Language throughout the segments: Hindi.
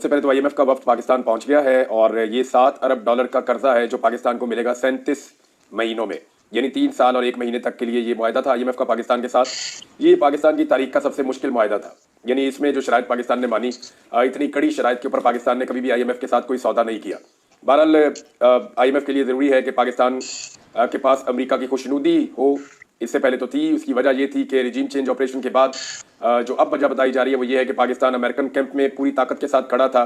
सबसे पहले तो आईएमएफ का वफ्द पाकिस्तान पहुंच गया है और ये $7 अरब का कर्जा है जो पाकिस्तान को मिलेगा 37 महीनों में, यानी 3 साल और 1 महीने तक के लिए ये मुआहदा था आईएमएफ का पाकिस्तान के साथ। ये पाकिस्तान की तारीख का सबसे मुश्किल मुआहदा था, यानी इसमें जो शराइत पाकिस्तान ने मानी, इतनी कड़ी शराइत के ऊपर पाकिस्तान ने कभी भी आईएमएफ के साथ कोई सौदा नहीं किया। बहरहाल आईएमएफ के लिए ज़रूरी है कि पाकिस्तान के पास अमेरिका की खुशनुदी हो। इससे पहले तो थी, उसकी वजह ये थी कि रिजीम चेंज ऑपरेशन के बाद जो अब वजह बताई जा रही है वो ये है कि पाकिस्तान अमेरिकन कैंप में पूरी ताकत के साथ खड़ा था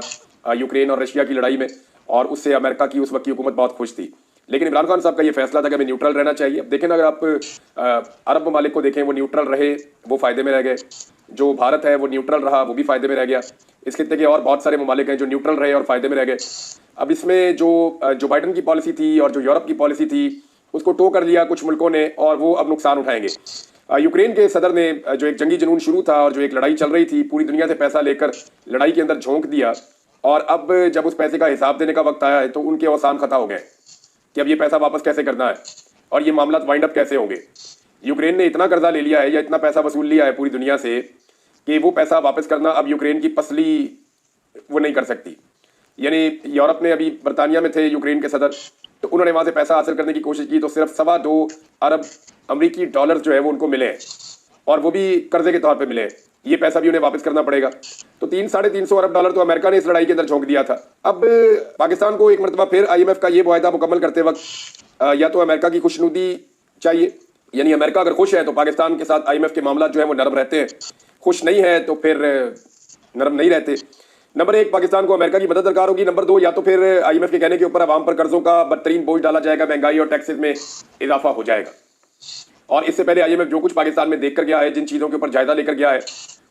यूक्रेन और रशिया की लड़ाई में, और उससे अमेरिका की उस वक्त की हुकूमत बहुत खुश थी। लेकिन इमरान खान साहब का ये फैसला था कि हमें न्यूट्रल रहना चाहिए। अब देखें, अगर आप अरब ममालिक को देखें, वो न्यूट्रल रहे, वो फ़ायदे में रह गए। जो भारत है वो न्यूट्रल रहा, वो भी फ़ायदे में रह गया। इस खित्ते के और बहुत सारे ममालिक हैं जो न्यूट्रल रहे और फ़ायदे में रह गए। अब इसमें जो बाइडन की पॉलिसी थी और जो यूरोप की पॉलिसी थी उसको टो कर लिया कुछ मुल्कों ने, और वो अब नुकसान उठाएंगे। यूक्रेन के सदर ने जो एक जंगी जुनून शुरू था और जो एक लड़ाई चल रही थी, पूरी दुनिया से पैसा लेकर लड़ाई के अंदर झोंक दिया, और अब जब उस पैसे का हिसाब देने का वक्त आया है तो उनके औसान खता हो गए कि अब ये पैसा वापस कैसे करना है और ये मामला वाइंड अप कैसे होंगे। यूक्रेन ने इतना कर्जा ले लिया है या इतना पैसा वसूल लिया है पूरी दुनिया से कि वो पैसा वापस करना अब यूक्रेन की पसली वो नहीं कर सकती। यानी यूरोप ने, अभी बरतानिया में थे यूक्रेन के सदर, तो उन्होंने वहां से पैसा हासिल करने की कोशिश की तो सिर्फ $2.25 अरब अमरीकी डॉलर जो है वो उनको मिले हैं, और वो भी कर्जे के तौर पे मिले हैं। ये पैसा भी उन्हें वापस करना पड़ेगा। तो 300-350 अरब डॉलर तो अमेरिका ने इस लड़ाई के अंदर झोंक दिया था। अब पाकिस्तान को एक मरतबा फिर आईएमएफ का ये मुआहदा मुकम्मल करते वक्त या तो अमेरिका की खुशनुदी चाहिए, यानी अमेरिका अगर खुश है तो पाकिस्तान के साथ आईएमएफ के मामला जो है वो नरम रहते हैं, खुश नहीं है तो फिर नरम नहीं रहते। नंबर 1, पाकिस्तान को अमेरिका की मदद दरकार होगी। नंबर 2, या तो फिर आईएमएफ के कहने के ऊपर अवाम पर कर्जों का बदतरीन बोझ डाला जाएगा, महंगाई और टैक्सेस में इजाफा हो जाएगा। और इससे पहले आईएमएफ जो कुछ पाकिस्तान में देख कर गया है, जिन चीज़ों के ऊपर जायजा लेकर गया है,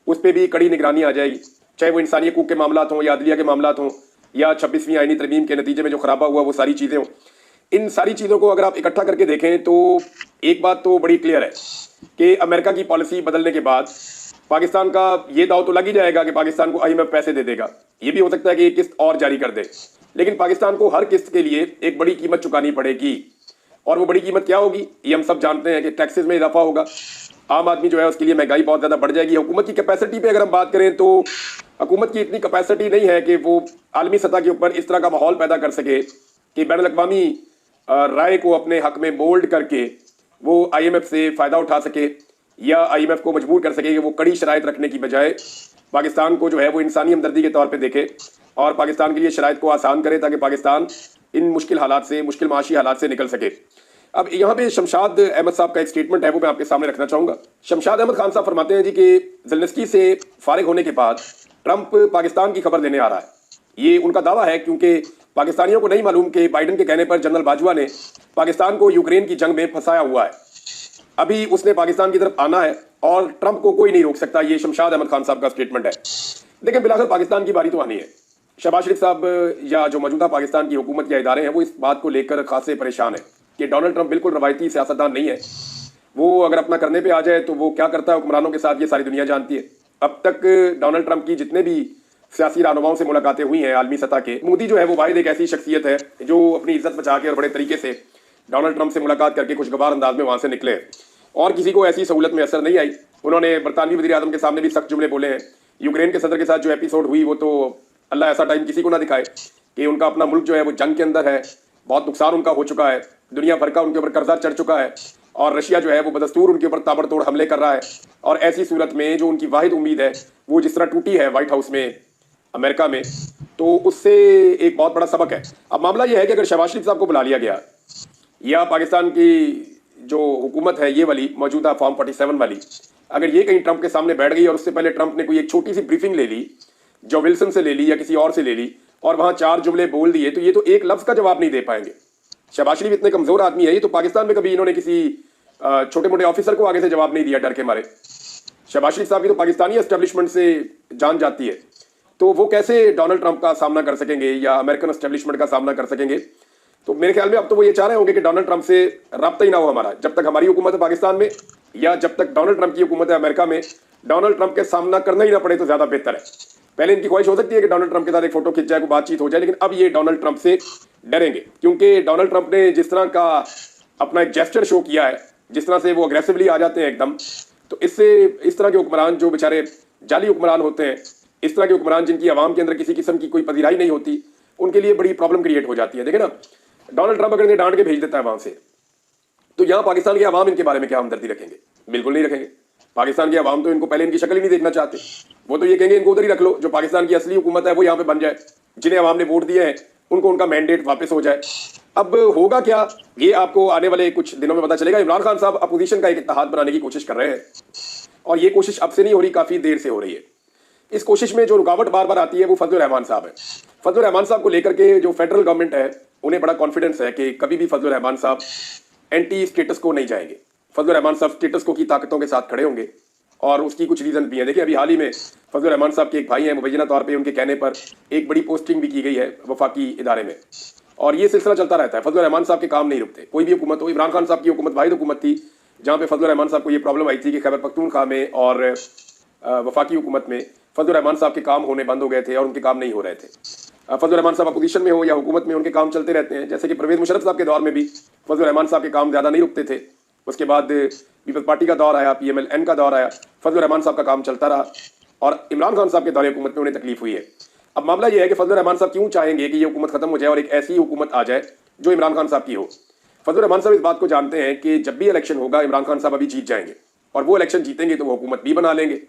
उस पर भी कड़ी निगरानी आ जाएगी, चाहे वो इंसानी हकूक के मामला हों या अदलिया के मामला हों या 26वीं आईनी तरमीम के नतीजे में जो खराबा हुआ वो सारी चीज़ें हों। इन सारी चीज़ों को अगर आप इकट्ठा करके देखें तो एक बात तो बड़ी क्लियर है कि अमेरिका की पॉलिसी बदलने के बाद पाकिस्तान का ये दाव तो लग ही जाएगा कि पाकिस्तान को आईएमएफ पैसे दे देगा। ये भी हो सकता है कि एक किस्त और जारी कर दे, लेकिन पाकिस्तान को हर किस्त के लिए एक बड़ी कीमत चुकानी पड़ेगी। और वो बड़ी कीमत क्या होगी ये हम सब जानते हैं कि टैक्सेस में इजाफा होगा। आम आदमी जो है उसके लिए महंगाई बहुत ज़्यादा बढ़ जाएगी। हुकूमत की कैपेसिटी पे अगर हम बात करें तो हुकूमत की इतनी कैपेसिटी नहीं है कि वो आलमी सतह के ऊपर इस तरह का माहौल पैदा कर सके कि बैनुल अक़वामी राय को अपने हक में मोल्ड करके वो आईएमएफ से फ़ायदा उठा सके या आईएमएफ को मजबूर कर सके कि वो कड़ी शराइत रखने की बजाय पाकिस्तान को जो है वो इंसानी हमदर्दी के तौर पे देखे और पाकिस्तान के लिए शराइत को आसान करे ताकि पाकिस्तान इन मुश्किल हालात से, मुश्किल माशी हालात से निकल सके। अब यहाँ पे शमशाद अहमद साहब का एक स्टेटमेंट है, वो मैं आपके सामने रखना चाहूँगा। शमशाद अहमद खान साहब फरमाते हैं जी कि ज़ेलेंस्की से फारिग होने के बाद ट्रंप पाकिस्तान की खबर देने आ रहा है। ये उनका दावा है क्योंकि पाकिस्तानियों को नहीं मालूम कि बाइडन के कहने पर जनरल बाजवा ने पाकिस्तान को यूक्रेन की जंग में फंसाया हुआ है। अभी उसने पाकिस्तान की तरफ आना है और ट्रंप को कोई नहीं रोक सकता। ये शमशाद अहमद खान साहब का स्टेटमेंट है। लेकिन बिलाखिर पाकिस्तान की बारी तो आनी है। शहबाज शरीफ साहब या जो मौजूदा पाकिस्तान की हुकूमत या इदारे हैं वो इस बात को लेकर खासे परेशान है कि डोनाल्ड ट्रंप बिल्कुल रवायती सियासतदान नहीं है। वो अगर अपना करने पे आ जाए तो वो क्या करता है हुक्मरानों के साथ, ये सारी दुनिया जानती है। अब तक डोनाल्ड ट्रंप की जितने भी सियासी रहनुमाओं से मुलाकातें हुई हैं आलमी सतह के, मोदी जो है वो वाहिद एक ऐसी शख्सियत है जो अपनी इज्जत बचा के और बड़े तरीके से डोनाल्ड ट्रंप से मुलाकात करके खुशगवार अंदाज में वहाँ से निकले और किसी को ऐसी सहूलत में असर नहीं आई। उन्होंने बरतानवी वज़ीर आज़म के सामने भी सख्त जुमले बोले हैं। यूक्रेन के सदर के साथ जो एपिसोड हुई वो तो अल्लाह ऐसा टाइम किसी को ना दिखाए कि उनका अपना मुल्क जो है वो जंग के अंदर है, बहुत नुकसान उनका हो चुका है, दुनिया भर का उनके ऊपर कर्जा चढ़ चुका है और रशिया जो है वो बदस्तूर उनके ऊपर ताबड़तोड़ हमले कर रहा है। और ऐसी सूरत में जो उनकी वाहिद उम्मीद है वो जिस तरह टूटी है वाइट हाउस में अमेरिका में, तो उससे एक बहुत बड़ा सबक है। अब मामला यह है कि अगर शहबाज शरीफ साहब को बुला लिया गया या पाकिस्तान की जो हुकूमत है ये वाली मौजूदा फॉर्म 47 वाली, अगर ये कहीं ट्रंप के सामने बैठ गई और उससे पहले ट्रंप ने कोई एक छोटी सी ब्रीफिंग ले ली, जो विल्सन से ले ली या किसी और से ले ली और वहाँ 4 जुमले बोल दिए, तो ये तो एक लफ्ज़ का जवाब नहीं दे पाएंगे। शहबाज शरीफ इतने कमज़ोर आदमी है, ये तो पाकिस्तान में कभी इन्होंने किसी छोटे मोटे ऑफिसर को आगे से जवाब नहीं दिया डर के मारे। शहबाज शरीफ साहब की तो पाकिस्तानी एस्टेब्लिशमेंट से जान जाती है, तो वो कैसे डोनाल्ड ट्रंप का सामना कर सकेंगे या अमेरिकन एस्टेब्लिशमेंट का सामना कर सकेंगे। तो मेरे ख्याल में अब तो वो ये चाह रहे होंगे कि डोनाल्ड ट्रंप से रब्ता ही ना हो हमारा, जब तक हमारी हुकूमत है पाकिस्तान में या जब तक डोनाल्ड ट्रंप की हुकूमत है अमेरिका में, डोनाल्ड ट्रंप के सामना करना ही ना पड़े तो ज़्यादा बेहतर है। पहले इनकी ख्वाहिश हो सकती है कि डोनाल्ड ट्रंप के साथ एक फोटो खिंच जाए, कोई बातचीत हो जाए, लेकिन अब ये डोनाल्ड ट्रंप से डरेंगे क्योंकि डोनाल्ड ट्रंप ने जिस तरह का अपना एक जेस्चर शो किया है, जिस तरह से वो अग्रेसिवली आ जाते हैं एकदम, तो इससे इस तरह के हुक्मरान जो बेचारे जाली हुक्मरान होते हैं इस तरह के हुक्मरान जिनकी आवाम के अंदर किसी किस्म की कोई पजीराई नहीं होती, उनके लिए बड़ी प्रॉब्लम क्रिएट हो जाती है। देखें ना, डोनाल्ड ट्रंप अगर इन्हें डांट के भेज देता है वहां से, तो यहाँ पाकिस्तान के अवाम इनके बारे में क्या हमदर्दी रखेंगे? बिल्कुल नहीं रखेंगे। पाकिस्तान के अवाम तो इनको पहले इनकी शक्ल ही नहीं देखना चाहते। वो तो ये कहेंगे इनको उधर ही रख लो, जो पाकिस्तान की असली हुकूमत है वो यहाँ पे बन जाए, जिन्हें अवाम ने वोट दिए हैं उनको उनका मैंडेट वापस हो जाए। अब होगा क्या, ये आपको आने वाले कुछ दिनों में पता चलेगा। इमरान खान साहब अपोजिशन का एक इत्तेहाद बनाने की कोशिश कर रहे हैं, और ये कोशिश अब से नहीं हो रही, काफी देर से हो रही है। इस कोशिश में जो रुकावट बार बार आती है वो फजलुर रहमान साहब है। फजलुर रहमान साहब को लेकर के जो फेडरल गवर्नमेंट है उन्हें बड़ा कॉन्फिडेंस है कि कभी भी फजलुर रहमान साहब एंटी स्टेटस को नहीं जाएंगे। फजलुर रहमान साहब स्टेटस को की ताकतों के साथ खड़े होंगे, और उसकी कुछ रीजन भी है। देखिए, अभी हाल ही में फजलुर रहमान साहब के एक भाई हैं, मुबैना तौर पे उनके कहने पर एक बड़ी पोस्टिंग भी की गई है वफाकी इदारे में, और ये सिलसिला चलता रहता है। फजलुर रहमान साहब के काम नहीं रुकते, कोई भी हुकूमत हो। इमरान खान साहब की हुकूमत वाहिद हुकूमत थी जहाँ पे फजलुर रहमान साहब को ये प्रॉब्लम आई थी कि खैबर पख्तूनख्वा में और वफाकी हुकूमत में फजलुर रहमान साहब के काम होने बंद हो गए थे और उनके काम नहीं हो रहे थे। फजलुर रहमान साहब अपोजिशन में हो या हुकूमत में, उनके काम चलते रहते हैं। जैसे कि परवेज मुशर्रफ साहब के दौर में भी फजलुर रहमान साहब के काम ज़्यादा नहीं रुकते थे। उसके बाद पीपल्स पार्टी का दौर आया, PMLN का दौर आया, फजलुर रहमान साहब का काम चलता रहा, और इमरान खान साहब के दौरे हुकूमत में उन्हें तकलीफ हुई है। अब मामला यह है कि फजलुर रहमान साहब क्यों चाहेंगे कि ये हुकूमत खत्म हो जाए और एक ऐसी हुकूमत आ जाए जो इमरान खान साहब की हो। फजलुर रहमान साहब इस बात को जानते हैं कि जब भी इलेक्शन होगा इमरान खान साहब अभी जीत जाएंगे, और वो इलेक्शन जीतेंगे तो वो हुकूमत भी बना लेंगे।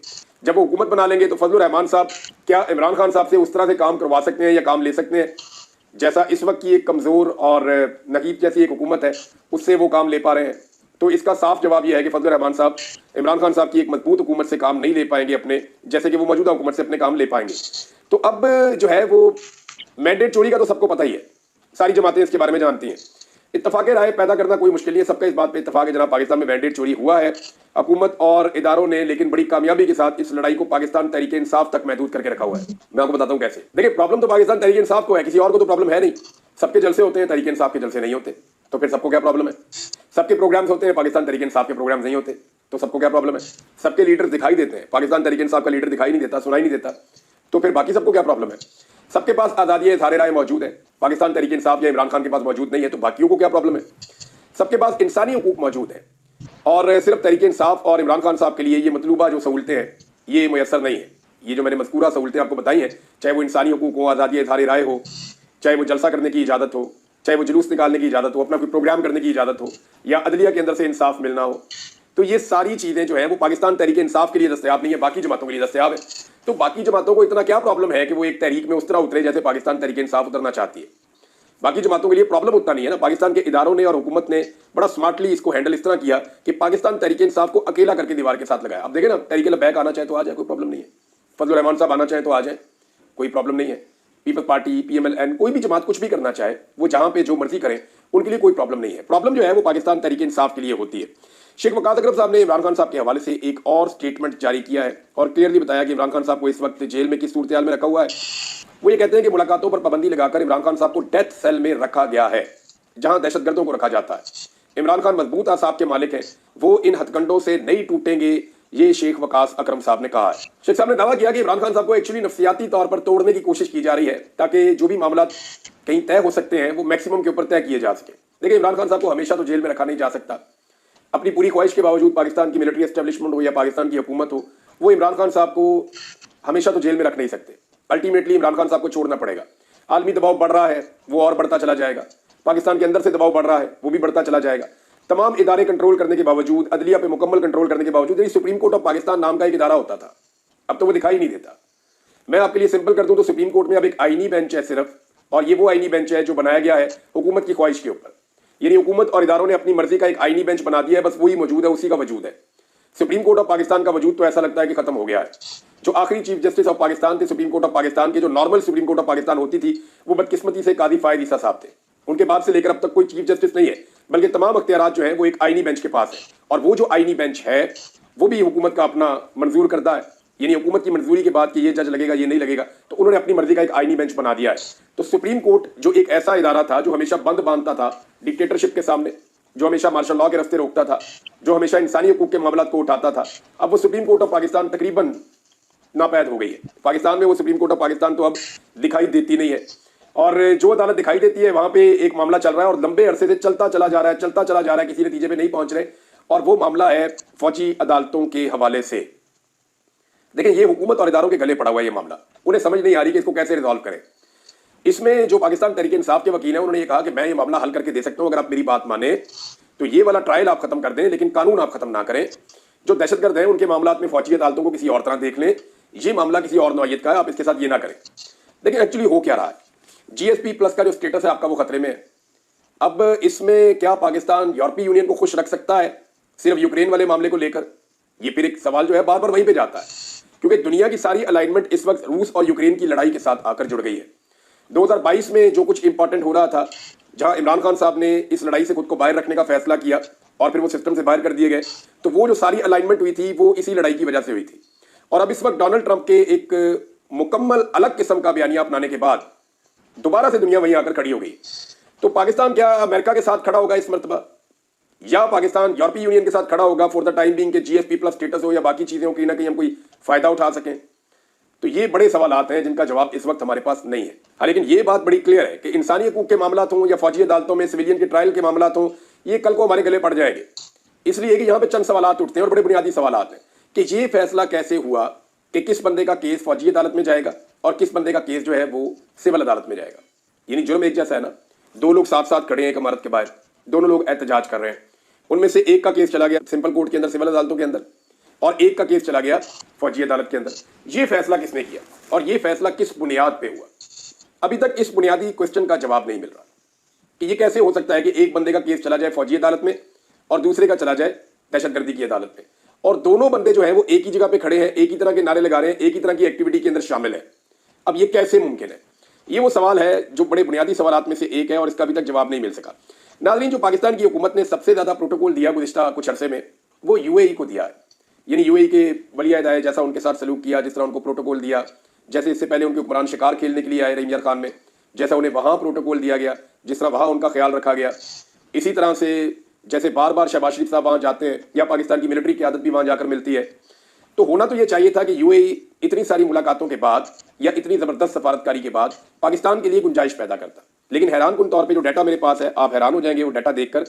जब वो हुकूमत बना लेंगे तो फजलुर रहमान साहब क्या इमरान खान साहब से उस तरह से काम करवा सकते हैं या काम ले सकते हैं जैसा इस वक्त की एक कमज़ोर और नकीब जैसी एक हुकूमत है उससे वो काम ले पा रहे हैं? तो इसका साफ जवाब यह है कि फजलुर रहमान साहब इमरान खान साहब की एक मजबूत हुकूमत से काम नहीं ले पाएंगे अपने, जैसे कि वो मौजूदा हुकूमत से अपने काम ले पाएंगे। तो अब जो है वो मैंडेट चोरी का तो सबको पता ही है, सारी जमातें इसके बारे में जानती हैं। इत्तफाक राय पैदा करना कोई मुश्किल नहीं है, सबका इस बात पे इत्तफाक है जनाब, पाकिस्तान में मैंडेट चोरी हुआ है। हुकूमत और इदारों ने लेकिन बड़ी कामयाबी के साथ इस लड़ाई को पाकिस्तान तहरीक इंसाफ तक महदूद करके रखा हुआ है। मैं आपको बताता हूँ कैसे। देखिए, प्रॉब्लम तो पाकिस्तान तहरीक इंसाफ को है, किसी और को तो प्रॉब्लम है नहीं। सबके जलसे होते हैं, तहरीक इंसाफ के जलसे नहीं होते, तो फिर सबको क्या प्रॉब्लम है? सबके प्रोग्राम्स होते हैं, पाकिस्तान तहरीक इंसाफ के प्रोग्राम्स नहीं होते, तो सबको क्या प्रॉब्लम है? सबके लीडर दिखाई देते हैं, पाकिस्तान तहरीक इंसाफ का लीडर दिखाई नहीं देता, सुनाई नहीं देता, तो फिर बाकी सबको क्या प्रॉब्लम है? सबके पास आज़ादी इज़हार राय मौजूद है, पाकिस्तान तहरीक इंसाफ या इमरान खान के पास मौजूद नहीं है, तो बाकियों को क्या प्रॉब्लम है? सबके पास इंसानी हुकूक मौजूद है, और सिर्फ तहरीक इंसाफ और इमरान खान साहब के लिए ये मतलूबा जो सहूलतें हैं ये मैसर नहीं है। ये जो मैंने मज़कूरा सहूलतें आपको बताई हैं, चाहे वो इंसानी हुकूक हो, आज़ादी इज़हार राय हो, चाहे वो जलसा करने की इजाज़त हो, चाहे वो जुलूस निकालने की इजाज़त हो, अपना कोई प्रोग्राम करने की इजाज़त हो, या अदलिया के अंदर से इंसाफ मिलना हो, तो ये सारी चीज़ें जो है वो पाकिस्तान तहरीक इंसाफ के लिए दस्तयाब नहीं है, बाकी जमातों के लिए दस्तयाब है। तो बाकी जमातों को इतना क्या प्रॉब्लम है कि वो एक तहरीक में उस तरह उतरे जैसे पाकिस्तान तहरीक इंसाफ उतरना चाहती है? बाकी जमातों के लिए प्रॉब्लम उतना नहीं है ना। पाकिस्तान के इदारों ने और हुकूमत ने बड़ा स्मार्टली इसको हैंडल इस तरह किया कि पाकिस्तान तहरीक इंसाफ को अकेला करके दीवार के साथ लगाया। अब देखें ना, तहरीक लबैक आना चाहे तो आ जाए, कोई प्रॉब्लम नहीं है। फजलुर रहमान साहब आना चाहे तो आ जाए, कोई प्रॉब्लम नहीं है। पीपल्स पार्टी, PMLN, कोई भी जमात कुछ भी करना चाहे, वो जहां पे जो मर्जी करें, उनके लिए कोई प्रॉब्लम नहीं है। प्रॉब्लम जो है वो पाकिस्तान तहरीक इंसाफ के लिए होती है। शेख वकास अकरम साहब ने इमरान खान साहब के हवाले से एक और स्टेटमेंट जारी किया है और क्लियरली बताया कि इमरान खान साहब को इस वक्त जेल में किस सूरत हाल में रखा हुआ है। वो ये कहते हैं कि मुलाकातों पर पाबंदी लगाकर इमरान खान साहब को डेथ सेल में रखा गया है, जहां दहशतगर्दों को रखा जाता है। इमरान खान मजबूत आसाब के मालिक हैं, वो इन हथकंडों से नहीं टूटेंगे, ये शेख वकास अकरम साहब ने कहा है। शेख साहब ने दावा किया कि इमरान खान साहब को एक्चुअली नफ्सियाती तौर पर तोड़ने की कोशिश की जा रही है ताकि जो भी मामला कहीं तय हो सकते हैं वो मैक्सिमम के ऊपर तय किए जा सके। देखिए, इमरान खान साहब को हमेशा तो जेल में रखा नहीं जा सकता। अपनी पूरी ख्वाहिश के बावजूद पाकिस्तान की मिलिट्री एस्टेब्लिशमेंट हो या पाकिस्तान की हुकूमत हो, वो इमरान खान साहब को हमेशा तो जेल में रख नहीं सकते। अल्टीमेटली इमरान खान साहब को छोड़ना पड़ेगा। आलमी दबाव बढ़ रहा है, वो और बढ़ता चला जाएगा। पाकिस्तान के अंदर से दबाव बढ़ रहा है, वो भी बढ़ता चला जाएगा। तमाम इदारे कंट्रोल करने के बावजूद, अदलिया पे मुकम्मल कंट्रोल करने के बावजूद, यही सुप्रीम कोर्ट ऑफ पाकिस्तान नाम का एक इदारा होता था, अब तो वो दिखाई नहीं देता। मैं आपके लिए सिंपल कर दूं तो सुप्रीम कोर्ट में अब एक आईनी बेंच है सिर्फ, और ये वो आईनी बेंच है जो बनाया गया है हुकूमत की ख्वाहिश के ऊपर। यानी हुकूमत और इदारों ने अपनी मर्जी का एक आईनी बेंच बना दिया है, बस वही मौजूद है, उसी का वजूद है। सुप्रीम कोर्ट ऑफ पाकिस्तान का वजूद तो ऐसा लगता है कि खत्म हो गया है। जो आखिरी चीफ जस्टिस ऑफ पाकिस्तान थे सुप्रीम कोर्ट ऑफ पाकिस्तान के, जो normal supreme court of Pakistan होती थी, वो बदकिस्मती से काजी फायद ईसा साहब थे। उनके बाद से लेकर अब तक कोई चीफ जस्टिस नहीं है, बल्कि तमाम अख्तियारात जो है वो एक आईनी बेंच के पास है। और वो जो आईनी बेंच है वो भी हुकूमत का अपना मंजूर करता है, यानी हुकूमत की मंजूरी के बाद कि ये जज लगेगा, ये नहीं लगेगा, तो उन्होंने अपनी मर्जी का एक आईनी बेंच बना दिया है। तो सुप्रीम कोर्ट जो एक ऐसा इदारा था जो हमेशा बंद बांधता था डिक्टेटरशिप के सामने, जो हमेशा मार्शल लॉ के रास्ते रोकता था, जो हमेशा इंसानी हुकूक के मामलों को उठाता था, अब वो सुप्रीम कोर्ट ऑफ पाकिस्तान तकरीबन नापैद हो गई है। पाकिस्तान में वो सुप्रीम कोर्ट ऑफ पाकिस्तान तो अब दिखाई देती नहीं है, और जो अदालत दिखाई देती है वहां पे एक मामला चल रहा है और लंबे अरसे से चलता चला जा रहा है, किसी नतीजे पे नहीं पहुंच रहे, और वो मामला है फौजी अदालतों के हवाले से। देखिए, ये हुकूमत और इदारों के गले पड़ा हुआ है ये मामला। उन्हें समझ नहीं आ रही कि इसको कैसे रिजॉल्व करें। इसमें जो पाकिस्तान तहरीक इंसाफ के वकील हैं उन्होंने ये कहा कि मैं ये मामला हल करके दे सकता हूं अगर आप मेरी बात माने तो ये वाला ट्रायल आप खत्म कर दें, लेकिन कानून आप खत्म ना करें। जो दहशतगर्द हैं उनके मामला में फौजी अदालतों को किसी और तरह देख लें, ये मामला किसी और नौयत का है, आप इसके साथ ये ना करें। लेकिन एक्चुअली हो क्या रहा है, जीएसपी प्लस का जो स्टेटस है आपका वो खतरे में है। अब इसमें क्या पाकिस्तान यूरोपीय यूनियन को खुश रख सकता है सिर्फ यूक्रेन वाले मामले को लेकर? ये फिर एक सवाल जो है बार बार वहीं पे जाता है, क्योंकि दुनिया की सारी अलाइनमेंट इस वक्त रूस और यूक्रेन की लड़ाई के साथ आकर जुड़ गई है। 2022 में जो कुछ इंपॉर्टेंट हो रहा था, जहां इमरान खान साहब ने इस लड़ाई से खुद को बाहर रखने का फैसला किया और फिर वो सिस्टम से बाहर कर दिए गए, तो वो जो सारी अलाइनमेंट हुई थी वो इसी लड़ाई की वजह से हुई थी। और अब इस वक्त डोनाल्ड ट्रंप के एक मुकम्मल अलग किस्म का बयानिया अपनाने के बाद दोबारा से दुनिया वहीं आकर खड़ी हो गई। तो पाकिस्तान क्या अमेरिका के साथ खड़ा होगा इस मरतबा, या पाकिस्तान यूरोपीय यूनियन के साथ खड़ा होगा फॉर द टाइम बीइंग के जीएसपी प्लस स्टेटस हो या बाकी चीजें हो, कहीं ना कहीं हम कोई फायदा उठा सकें? तो ये बड़े सवालात हैं जिनका जवाब इस वक्त हमारे पास नहीं है। हाँ, लेकिन ये बात बड़ी क्लियर है कि इंसानी हकूक के मामलात हों या फौजी अदालतों में सिविलियन के ट्रायल के मामलात हों, ये कल को हमारे गले पड़ जाएंगे। इसलिए कि यहाँ पे चंद सवालात उठते हैं और बड़े बुनियादी सवालात हैं कि ये फैसला कैसे हुआ कि किस बंदे का केस फौजी अदालत में जाएगा और किस बंदे का केस जो है वो सिविल अदालत में जाएगा। यानी जुर्म एक जैसा है ना, दो लोग साथ साथ खड़े हैं एक इमारत के बाहर, दोनों लोग एहतजाज कर रहे हैं, उनमें से एक का केस चला गया सिंपल कोर्ट के अंदर सिविल अदालतों के अंदर और एक का केस चला गया फौजी अदालत के अंदर। ये फैसला किसने किया और ये फैसला किस बुनियाद पे हुआ? अभी तक इस बुनियादी क्वेश्चन का जवाब नहीं मिल रहा कि ये कैसे हो सकता है कि एक बंदे का केस चला जाए फौजी अदालत में और दूसरे का चला जाए दहशतगर्दी की अदालत में, और दोनों बंदे जो है वो एक ही जगह पे खड़े हैं, एक ही तरह के नारे लगा रहे हैं, एक ही तरह की एक्टिविटी के अंदर शामिल है। अब ये कैसे मुमकिन है? ये वो सवाल है जो बड़े बुनियादी सवालात में से एक है और इसका अभी तक जवाब नहीं मिल सका। नाज़रीन, जो पाकिस्तान की हुकूमत ने सबसे ज्यादा प्रोटोकॉल दिया गुज़िश्ता कुछ अरसे में वो यूएई को दिया है। यानी यूएई के वली अहद आए, जैसा उनके साथ सलूक किया, जिस तरह उनको प्रोटोकॉल दिया, जैसे इससे पहले उनके हुक्मरान शिकार खेलने के लिए आए रहीम यार खान में, जैसा उन्हें वहां प्रोटोकॉल दिया गया, जिस तरह वहां उनका ख्याल रखा गया, इसी तरह से जैसे बार बार शहबाज शरीफ साहब वहां जाते हैं या पाकिस्तान की मिलिट्री क़यादत भी वहां जाकर मिलती है। तो होना तो ये चाहिए था कि यूएई इतनी सारी मुलाकातों के बाद या इतनी जबरदस्त सफारतकारी के बाद पाकिस्तान के लिए गुंजाइश पैदा करता। लेकिन हैरान कुन तौर पे जो डाटा मेरे पास है, आप हैरान हो जाएंगे वो डाटा देखकर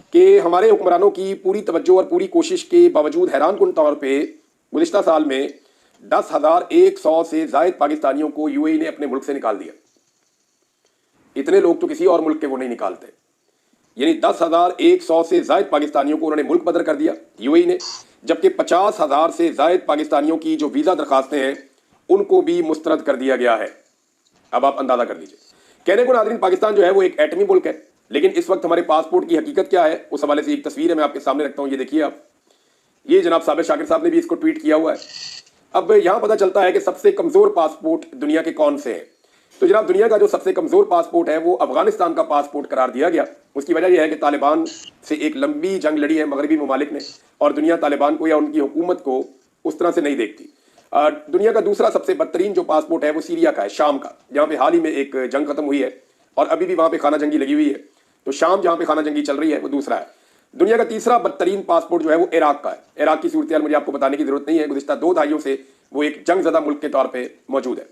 कि हमारे हुक्मरानों की पूरी तवज्जो और पूरी कोशिश के बावजूद हैरान कुन तौर पे गुज़िश्ता साल में 10,100 से जायद पाकिस्तानियों को यूएई ने अपने मुल्क से निकाल दिया। इतने लोग तो किसी और मुल्क के वो नहीं निकालते। यानी 10,100 से जायद पाकिस्तानियों को उन्होंने मुल्क बदर कर दिया यूएई ने, जबकि 50,000 से जायद पाकिस्तानियों की जो वीजा दरखास्तें हैं उनको भी मुस्तरद कर दिया गया है। अब आप अंदाजा कर लीजिए। कहने को नाज़रीन, पाकिस्तान जो है वो एक एटमी मुल्क है, लेकिन इस वक्त हमारे पासपोर्ट की हकीकत क्या है उस हवाले से एक तस्वीर है, मैं आपके सामने रखता हूं। ये देखिए आप, ये जनाब साबिर शाकिर साहब ने भी इसको ट्वीट किया हुआ है। अब यहां पता चलता है कि सबसे कमजोर पासपोर्ट दुनिया के कौन से हैं। तो जनाब दुनिया का जो सबसे कमजोर पासपोर्ट है वो अफगानिस्तान का पासपोर्ट करार दिया गया। उसकी वजह यह है कि तालिबान से एक लंबी जंग लड़ी है मगरबी ममालिक ने, और दुनिया तालिबान को या उनकी हुकूमत को उस तरह से नहीं देखती। दुनिया का दूसरा सबसे बदतरीन जो पासपोर्ट है वो सीरिया का है, शाम का, जहाँ पे हाल ही में एक जंग खत्म हुई है और अभी भी वहाँ पे खाना जंगी लगी हुई है। तो शाम जहाँ पे खाना जंगी चल रही है वो दूसरा है। दुनिया का तीसरा बदतरीन पासपोर्ट जो है वो इराक का है। इराक की सूरत हाल मुझे आपको बताने की जरूरत नहीं है, गुज़िश्ता 2 दहाइयों से वो एक जंग ज़दा मुल्क के तौर पर मौजूद है।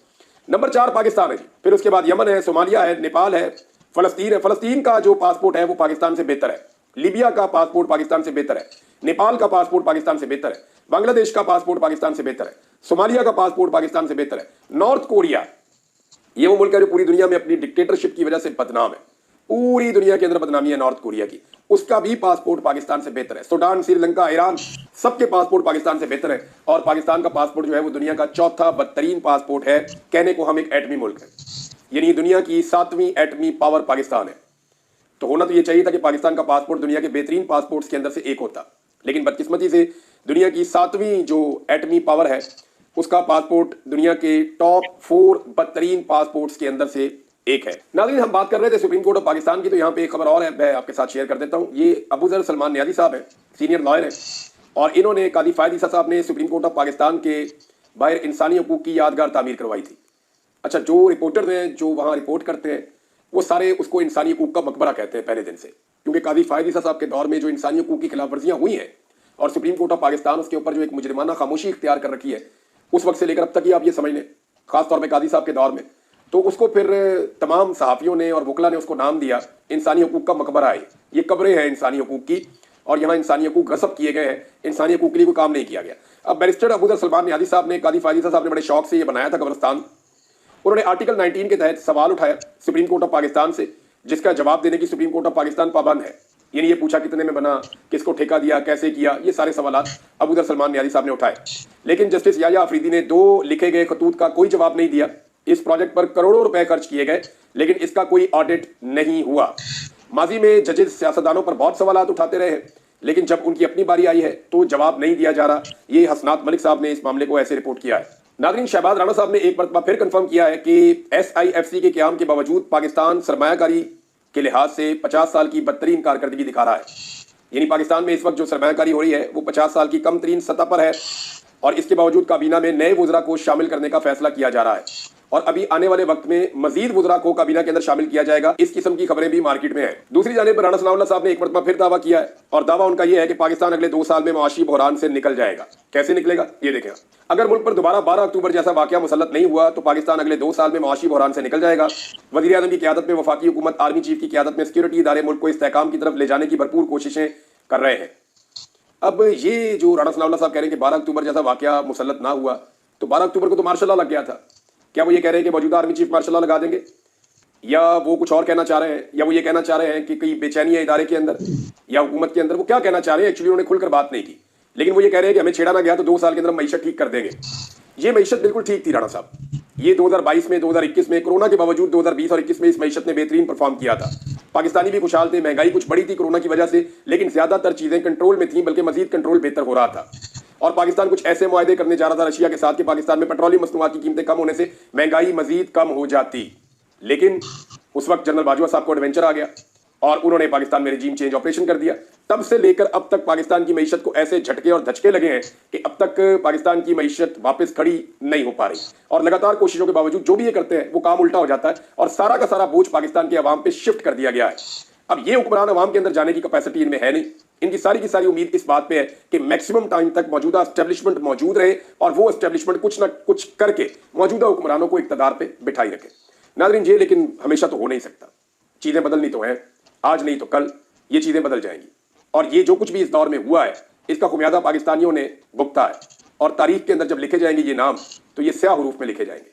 नंबर 4 पाकिस्तान है जी, फिर उसके बाद यमन है, सोमालिया है, नेपाल है, फलस्तीन है। फलस्तीन का जो पासपोर्ट है वो पाकिस्तान से बेहतर है। लीबिया का पासपोर्ट पाकिस्तान से बेहतर है। नेपाल का पासपोर्ट पाकिस्तान से बेहतर है। बांग्लादेश का पासपोर्ट पाकिस्तान से बेहतर है। सोमालिया का पासपोर्ट पाकिस्तान से बेहतर है। नॉर्थ कोरिया, ये वो मुल्क है जो पूरी दुनिया में अपनी डिक्टेटरशिप की वजह से बदनाम है। पूरी दुनिया के अंदर बदनामी है नॉर्थ कोरिया की, उसका भी पासपोर्ट पाकिस्तान से बेहतर है। सूडान, श्रीलंका, ईरान, सबके पासपोर्ट पाकिस्तान से बेहतर है। और पाकिस्तान का पासपोर्ट जो है वो दुनिया का चौथा बदतरीन पासपोर्ट है। कहने को हम एक एटमी मुल्क है, यानी दुनिया की 7वीं एटमी पावर पाकिस्तान है। तो होना तो ये चाहिए था कि पाकिस्तान का पासपोर्ट दुनिया के बेहतरीन पासपोर्ट्स के अंदर से एक होता, लेकिन बदकिस्मती से दुनिया की 7वीं जो एटमी पावर है उसका पासपोर्ट दुनिया के टॉप 4 बदतरीन पासपोर्ट्स के अंदर से एक है। नाज़रीन, हम बात कर रहे थे सुप्रीम कोर्ट ऑफ पाकिस्तान की, तो यहाँ पे एक खबर और है, मैं आपके साथ शेयर कर देता हूँ। ये अबू ज़र सलमान नियाज़ी साहब हैं, सीनियर लॉयर हैं, और इन्होंने कादी फ़ायद ईसा साहब ने सुप्रीम कोर्ट ऑफ पाकिस्तान के बाहर इंसानी हकूक़ की यादगार तामीर करवाई थी। अच्छा, जो रिपोर्टर हैं जो वहाँ रिपोर्ट करते हैं वो सारे उसको इंसानी हकूक़ का मकबरा कहते हैं पहले दिन से, क्योंकि कादी फ़ायद ईसा साहब के दौर में जो इंसानी हकूक़ की खिलाफ वर्जियाँ हुई हैं और सुप्रीम कोर्ट ऑफ पाकिस्तान उसके ऊपर जो एक मुजरिमाना खामोशी इख्तियार कर रखी है, उस वक्त से लेकर अब तक ही आप ये समझ लें, खासतौर पर कादी साहब के दौर में, तो उसको फिर तमाम सहाफ़ियों ने और वकला ने उसको नाम दिया इंसानी हकूक़ का मकबरा है। ये कब्रें हैं इंसानी हकूक़ की, और यहाँ इंसानी हकूक़ गसब किए गए हैं, इंसानी हकूक़ के लिए कोई काम नहीं किया गया। अब बैरिस्टर अबूदर सलमान नियाज़ी साहब ने, कादी फायज़ी साहब ने बड़े शौक से ये बनाया था कब्रिस्तान। उन्होंने आर्टिकल 19 के तहत सवाल उठाया सुप्रीम कोर्ट ऑफ पाकिस्तान से, जिसका जवाब देने की सुप्रीम कोर्ट ऑफ पाकिस्तान पाबंद है। यानी ये पूछा कितने में बना, किसको ठेका दिया, कैसे किया, ये सारे सवाल अबूदर सलमान नियाज़ी साहब ने उठाए। लेकिन जस्टिस याया अफरीदी ने 2 लिखे गए खतूत का कोई जवाब नहीं दिया। इस प्रोजेक्ट पर करोड़ों रुपए खर्च किए गए, लेकिन इसका कोई ऑडिट नहीं हुआ। माजी में जजेस सियासतदानों पर बहुत सवाल उठाते रहे, लेकिन जब उनकी अपनी बारी आई है तो जवाब नहीं दिया जा रहा। ये हसनात मलिक साहब ने इस मामले को ऐसे रिपोर्ट किया है। नाज़रीन, शहबाज राणा साहब ने एक मरतबा फिर कंफर्म किया है कि SIFC के क़याम के बावजूद पाकिस्तान सरमायाकारी के लिहाज से 50 साल की बदतरीन कारकर्दगी दिखा रहा है। यानी पाकिस्तान में इस वक्त जो सरमायाकारी हो रही है वो 50 साल की कम तरीन सतह पर है, और इसके बावजूद काबीना में नए वुज़रा को शामिल करने का फैसला किया जा रहा है, और अभी आने वाले वक्त में मजीद वुज़रा को काबीना के अंदर शामिल किया जाएगा। इस किस्म की खबरें भी मार्केट में है। दूसरी जानिब पर राणा सनाउल्लाह साहब ने एक मरतबा फिर दावा किया है, और दावा उनका यह है कि पाकिस्तान अगले 2 साल में मुआशी बहरान से निकल जाएगा। कैसे निकलेगा ये देखें। अगर मुल्क पर दोबारा 12 अक्टूबर जैसा वाकया मुसल्लत नहीं हुआ तो पाकिस्तान अगले 2 साल में मुआशी बहरान से निकल जाएगा। वज़ीर आज़म की क़यादत में वफाकी हुकूमत, आर्मी चीफ की क़यादत में सिक्योरिटी इदारे मुल्क को इस्तेहकाम की तरफ ले जाने की भरपूर कोशिशें कर रहे हैं। अब ये जो राणा सनाउल्लाह साहब कह रहे हैं कि 12 अक्टूबर जैसा वाकया मुसल्लत ना हुआ, तो 12 अक्टूबर को तो मार्शल लॉ लग गया था। क्या वो ये कह रहे हैं कि मौजूदा आर्मी चीफ मार्शल लॉ लगा देंगे, या वो कुछ और कहना चाह रहे हैं, या वो ये कहना चाह रहे हैं कि कहीं बेचैनी है इदारे के अंदर या हुकूमत के अंदर? वो क्या कहना चाह रहे हैं एक्चुअली उन्होंने खुलकर बात नहीं की, लेकिन वो ये कह रहे हैं कि हमें छेड़ा ना गया तो 2 साल के अंदर मईशत ठीक कर देंगे। ये मईशत बिल्कुल ठीक थी राणा साहब। ये 2022 में, 2021 में, कोरोना के बावजूद 2020 और 21 में इस मईशत ने बेहतरीन परफॉर्म किया था। पाकिस्तानी भी खुशहाल थे, महंगाई कुछ बढ़ी थी कोरोना की वजह से, लेकिन ज्यादातर चीजें कंट्रोल में थी, बल्कि मजीद कंट्रोल बेहतर हो रहा था। और पाकिस्तान कुछ ऐसे मुआहदे करने जा रहा था रशिया के साथ कि पाकिस्तान में पेट्रोलियम मसनूआत की कीमतें कम होने से महंगाई मजीद कम हो जाती। लेकिन उस वक्त जनरल बाजवा साहब को एडवेंचर आ गया और उन्होंने पाकिस्तान में रिजीम चेंज ऑपरेशन कर दिया। तब से लेकर अब तक पाकिस्तान की मईशत को ऐसे झटके और धचके लगे हैं कि अब तक पाकिस्तान की मईशत वापस खड़ी नहीं हो पा रही, और लगातार कोशिशों के बावजूद जो भी ये करते हैं वो काम उल्टा हो जाता है, और सारा का सारा बोझ पाकिस्तान के अवाम पे शिफ्ट कर दिया गया है। अब ये हुक्मरान अवाम के अंदर जाने की कैपेसिटी इनमें है नहीं। इनकी सारी की सारी उम्मीद इस बात पे है कि मैक्सिमम टाइम तक मौजूदा एस्टेब्लिशमेंट मौजूद रहे, और वो एस्टेब्लिशमेंट कुछ ना कुछ करके मौजूदा हुक्मरानों को इक्तदार पे बिठाई रखे। नाज़रीन, ये लेकिन हमेशा तो हो नहीं सकता। चीजें बदलनी तो है, आज नहीं तो कल ये चीजें बदल जाएंगी, और ये जो कुछ भी इस दौर में हुआ है इसका खुमियादा पाकिस्तानियों ने भुगता है, और तारीख के अंदर जब लिखे जाएंगे ये नाम तो ये स्याह हरूफ में लिखे जाएंगे।